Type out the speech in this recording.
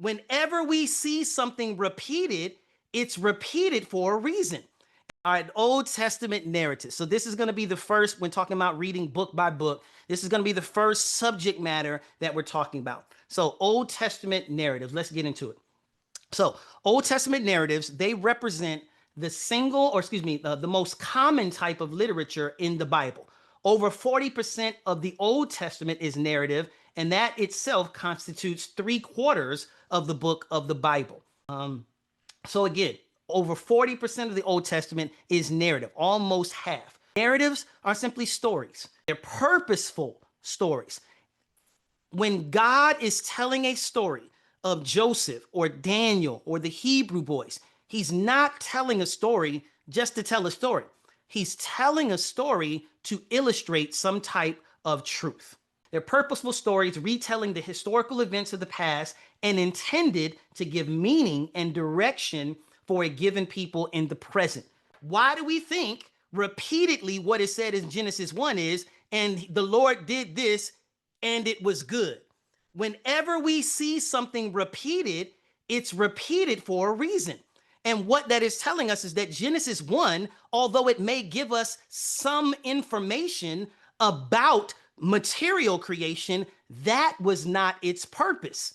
Whenever we see something repeated, it's repeated for a reason. All right, Old Testament narrative. So this is going to be the first, when talking about reading book by book, this is going to be the first subject matter that we're talking about. So Old Testament narratives, let's get into it. So Old Testament narratives, they represent the single, or excuse me, the most common type of literature in the Bible. Over 40% of the Old Testament is narrative, and that itself constitutes 3/4 of the book of the Bible. So again, over 40% of the Old Testament is narrative, almost half. Narratives are simply stories. They're purposeful stories. When God is telling a story of Joseph or Daniel or the Hebrew boys, he's not telling a story just to tell a story. He's telling a story to illustrate some type of truth. They're purposeful stories retelling the historical events of the past and intended to give meaning and direction for a given people in the present. Why do we think repeatedly what is said in Genesis 1 is, and the Lord did this and it was good? Whenever we see something repeated, it's repeated for a reason. And what that is telling us is that Genesis 1, although it may give us some information about material creation, that was not its purpose.